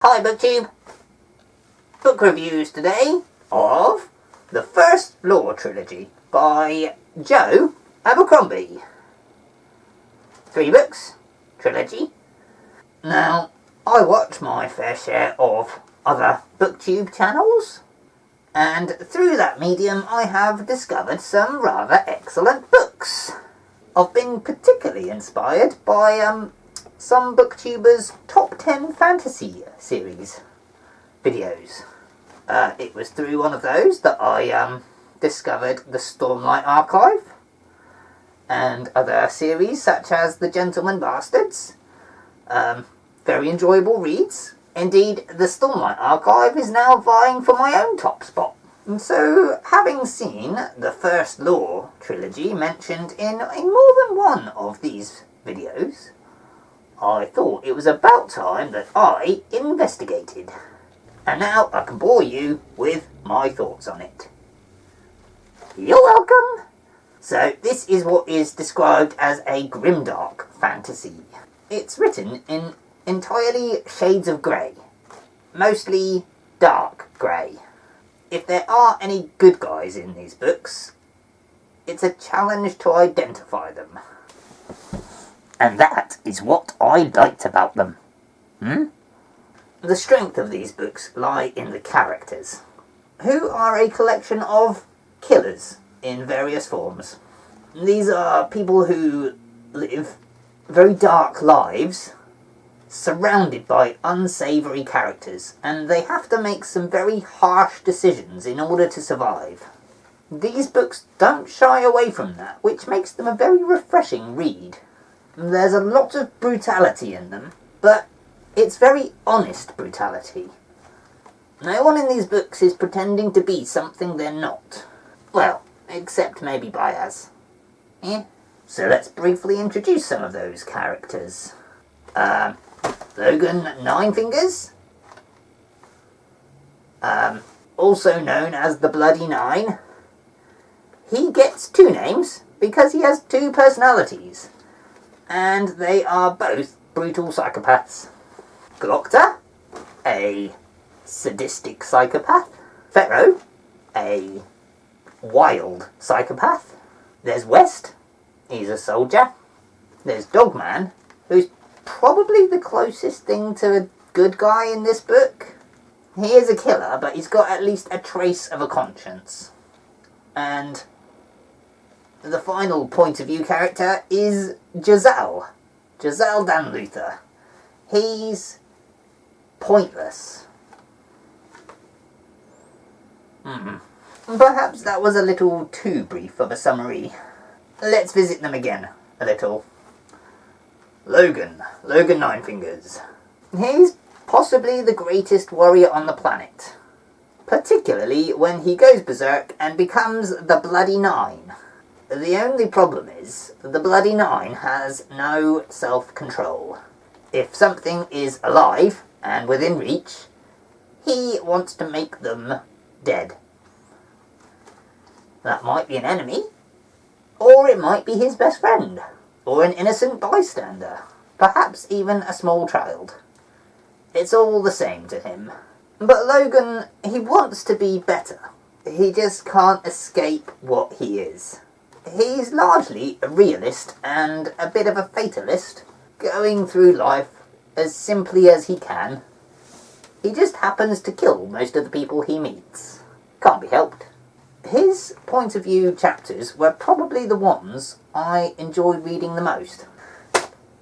Hi BookTube! Book reviews today of the First Law Trilogy by Joe Abercrombie. 3 books, trilogy. Now, I watch my fair share of other BookTube channels, and through that medium I have discovered some rather excellent books. I've been particularly inspired by some booktubers' top 10 fantasy series videos. It was through one of those that I discovered the Stormlight Archive and other series such as The Gentleman Bastards. Very enjoyable reads. Indeed, the Stormlight Archive is now vying for my own top spot. And so, having seen the First Law Trilogy mentioned in more than one of these videos, I thought it was about time that I investigated. And now I can bore you with my thoughts on it. You're welcome! So this is what is described as a Grimdark fantasy. It's written in entirely shades of grey. Mostly dark grey. If there are any good guys in these books, it's a challenge to identify them. And that is what I liked about them. The strength of these books lie in the characters, who are a collection of killers in various forms. These are people who live very dark lives, surrounded by unsavoury characters, and they have to make some very harsh decisions in order to survive. These books don't shy away from that, which makes them a very refreshing read. There's a lot of brutality in them, but it's very honest brutality. No one in these books is pretending to be something they're not. Well, except maybe Baez. So let's briefly introduce some of those characters. Logan Ninefingers, also known as the Bloody Nine. He gets 2 names because he has 2 personalities, and they are both brutal psychopaths. Glocta, a sadistic psychopath. Pharaoh, a wild psychopath. There's West, he's a soldier. There's Dogman, who's probably the closest thing to a good guy in this book. He is a killer, but he's got at least a trace of a conscience. And the final point of view character is Giselle Dan Luther. He's pointless. Perhaps that was a little too brief of a summary. Let's visit them again a little. Logan Ninefingers. He's possibly the greatest warrior on the planet, particularly when he goes berserk and becomes the Bloody Nine. The only problem is, the Bloody Nine has no self-control. If something is alive and within reach, he wants to make them dead. That might be an enemy, or it might be his best friend, or an innocent bystander, perhaps even a small child. It's all the same to him. But Logan, he wants to be better. He just can't escape what he is. He's largely a realist and a bit of a fatalist, going through life as simply as he can. He just happens to kill most of the people he meets. Can't be helped. His point of view chapters were probably the ones I enjoyed reading the most.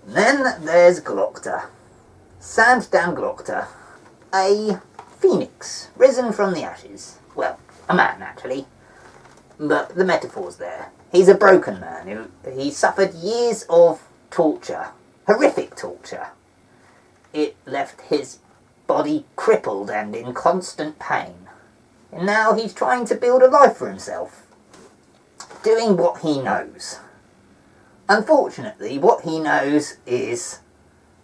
Then there's Glocta. Sandan Glocta. A phoenix, risen from the ashes. Well, a man actually. But the metaphor's there. He's a broken man he suffered years of torture. Horrific torture. It left his body crippled and in constant pain. And now he's trying to build a life for himself. Doing what he knows. Unfortunately, what he knows is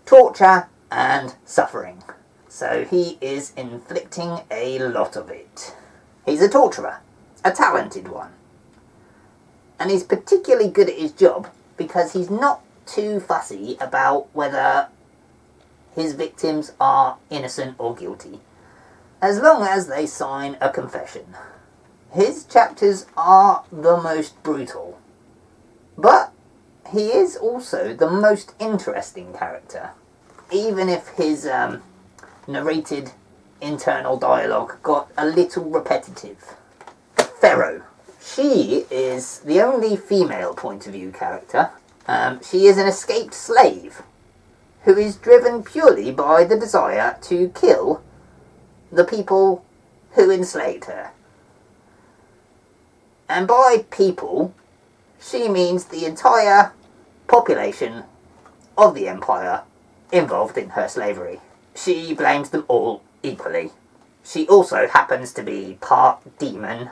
torture and suffering. So he is inflicting a lot of it. He's a torturer. A talented one. And he's particularly good at his job because he's not too fussy about whether his victims are innocent or guilty, as long as they sign a confession. His chapters are the most brutal, but he is also the most interesting character, even if his narrated internal dialogue got a little repetitive. Pharaoh. She is the only female point of view character. She is an escaped slave who is driven purely by the desire to kill the people who enslaved her. And by people, she means the entire population of the empire involved in her slavery. She blames them all equally. She also happens to be part demon,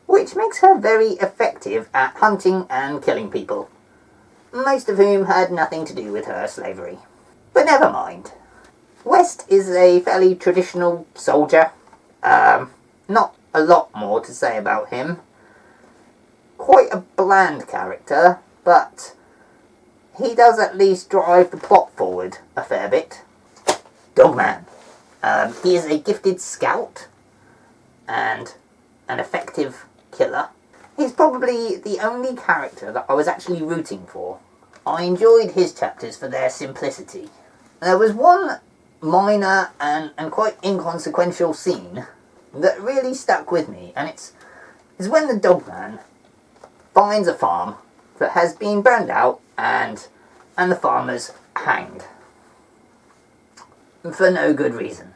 which makes her very effective at hunting and killing people, most of whom had nothing to do with her slavery. But never mind. West is a fairly traditional soldier. Not a lot more to say about him. Quite a bland character, but he does at least drive the plot forward a fair bit. Dogman. He is a gifted scout and an effective killer. He's probably the only character that I was actually rooting for. I enjoyed his chapters for their simplicity. There was one minor and quite inconsequential scene that really stuck with me, and it's when the Dogman finds a farm that has been burned out and the farmers hanged for no good reason.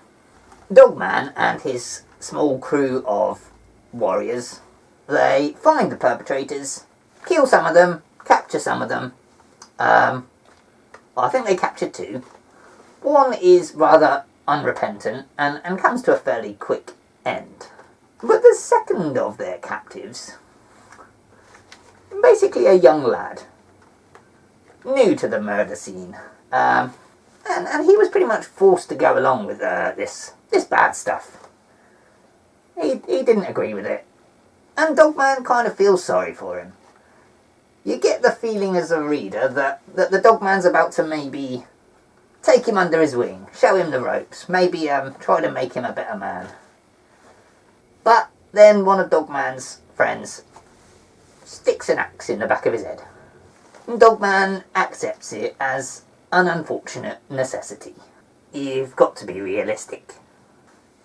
Dogman and his small crew of warriors, they find the perpetrators, kill some of them, capture some of them. I think they captured 2. One is rather unrepentant and comes to a fairly quick end. But the second of their captives, basically a young lad, new to the murder scene, and he was pretty much forced to go along with this bad stuff. He didn't agree with it, and Dogman kind of feels sorry for him. You get the feeling as a reader that the Dogman's about to maybe take him under his wing, show him the ropes, maybe try to make him a better man. But then one of Dogman's friends sticks an axe in the back of his head. Dogman accepts it as an unfortunate necessity. You've got to be realistic.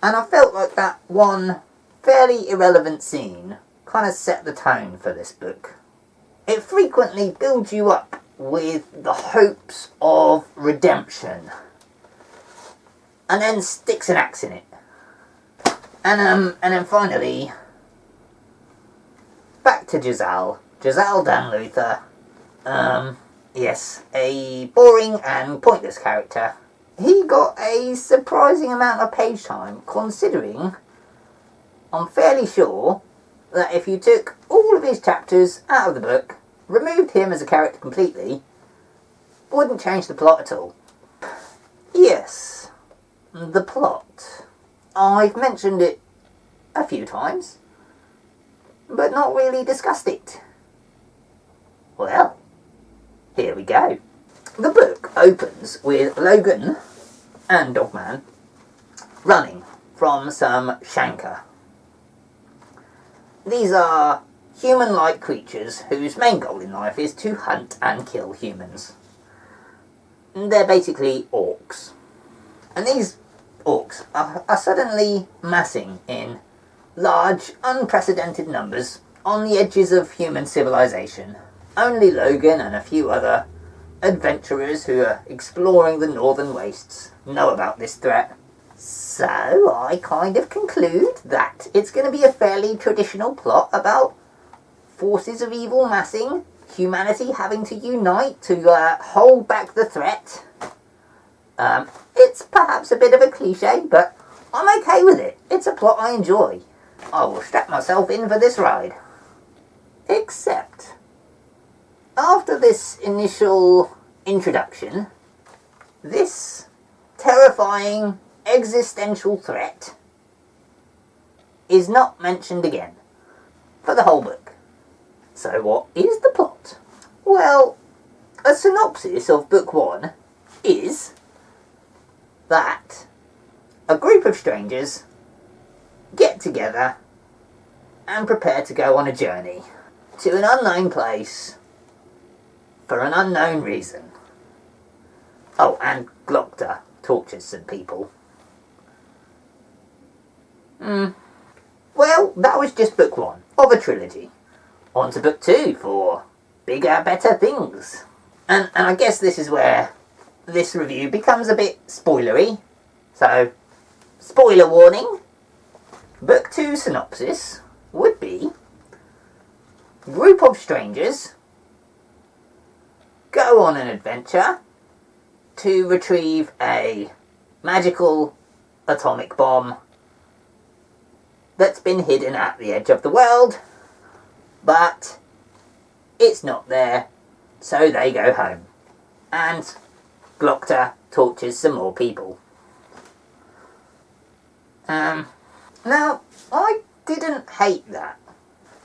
And I felt like that one fairly irrelevant scene kind of set the tone for this book. It frequently builds you up with the hopes of redemption, and then sticks an axe in it. And then finally, back to Giselle Dan Luther. Yes, a boring and pointless character. He got a surprising amount of page time, considering I'm fairly sure that if you took all of his chapters out of the book, removed him as a character completely, wouldn't change the plot at all. Yes, the plot. I've mentioned it a few times, but not really discussed it. Well, here we go. The book opens with Logan and Dogman running from some Shanka. These are human-like creatures whose main goal in life is to hunt and kill humans. They're basically orcs. And these orcs are suddenly massing in large, unprecedented numbers on the edges of human civilization. Only Logan and a few other adventurers who are exploring the northern wastes know about this threat. So I kind of conclude that it's going to be a fairly traditional plot about forces of evil massing, humanity having to unite to hold back the threat. It's perhaps a bit of a cliche, but I'm okay with it. It's a plot I enjoy. I will strap myself in for this ride. Except, after this initial introduction, this terrifying existential threat is not mentioned again for the whole book. So what is the plot? Well, a synopsis of book 1 is that a group of strangers get together and prepare to go on a journey to an unknown place for an unknown reason. Oh, and Glockter tortures some people. Well, that was just book 1 of a trilogy. On to book 2 for bigger, better things. And I guess this is where this review becomes a bit spoilery. So, spoiler warning. Book 2 synopsis would be: group of strangers go on an adventure to retrieve a magical atomic bomb that's been hidden at the edge of the world, but it's not there, so they go home. And Glockter tortures some more people. Now, I didn't hate that.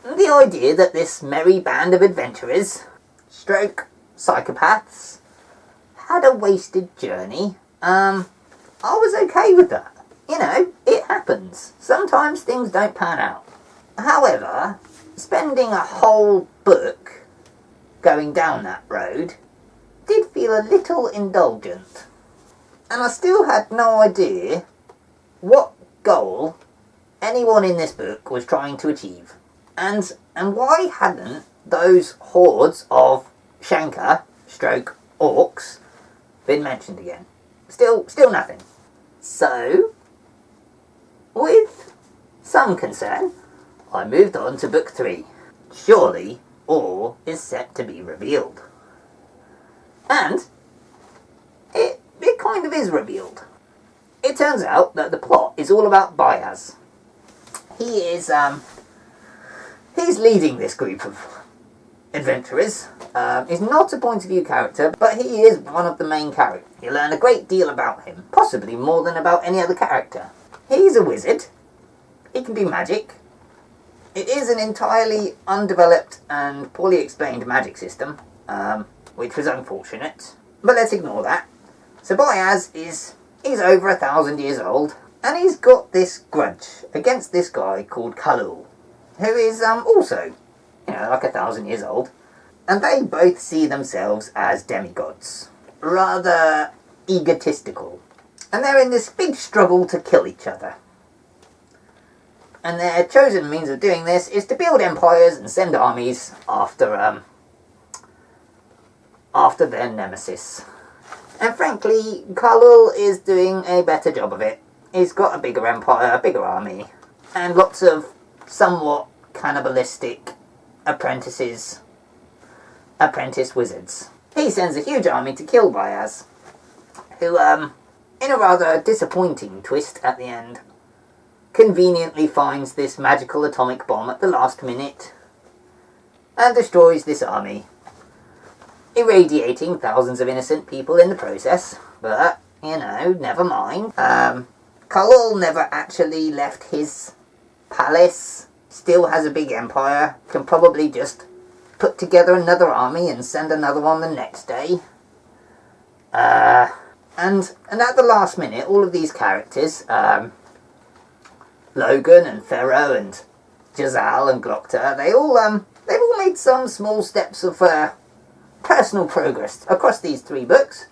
The idea that this merry band of adventurers, stroke psychopaths, had a wasted journey, I was okay with that. You know, it happens. Sometimes things don't pan out. However, spending a whole book going down that road did feel a little indulgent. And I still had no idea what goal anyone in this book was trying to achieve. And why hadn't those hordes of Shankar, stroke orcs, been mentioned again? Still nothing. So, with some concern, I moved on to book 3. Surely all is set to be revealed. And it kind of is revealed. It turns out that the plot is all about Bayaz. He's leading this group of adventurers. He's not a point of view character, but he is one of the main characters. You learn a great deal about him, possibly more than about any other character. He's a wizard. He can do magic. It is an entirely undeveloped and poorly explained magic system, which was unfortunate. But let's ignore that. So Bayaz he's over 1,000 years old, and he's got this grudge against this guy called Khalul, who is also, like 1,000 years old. And they both see themselves as demigods. Rather egotistical. And they're in this big struggle to kill each other. And their chosen means of doing this is to build empires and send armies after their nemesis. And frankly, Khalul is doing a better job of it. He's got a bigger empire, a bigger army, and lots of somewhat cannibalistic apprentice wizards. He sends a huge army to kill Bayaz, who, in a rather disappointing twist at the end, conveniently finds this magical atomic bomb at the last minute and destroys this army, irradiating thousands of innocent people in the process. But, never mind. Khalul never actually left his palace, still has a big empire, can probably just put together another army and send another one the next day. And at the last minute, all of these characters, Logan and Pharaoh and Jazal and Glockter, they've all made some small steps of personal progress across these 3 books.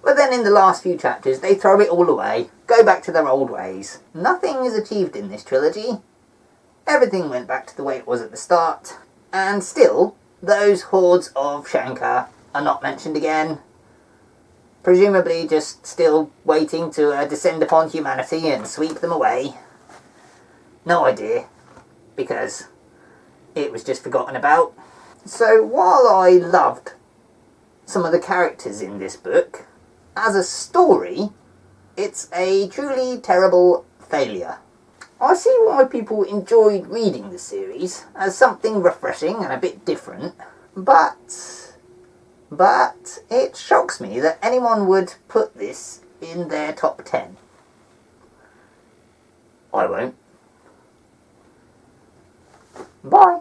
But then in the last few chapters, they throw it all away, go back to their old ways. Nothing is achieved in this trilogy. Everything went back to the way it was at the start. And still, those hordes of Shankar are not mentioned again. Presumably just still waiting to descend upon humanity and sweep them away. No idea, because it was just forgotten about. So while I loved some of the characters in this book, as a story, it's a truly terrible failure. I see why people enjoyed reading the series as something refreshing and a bit different, but it shocks me that anyone would put this in their top 10. I won't. Bye.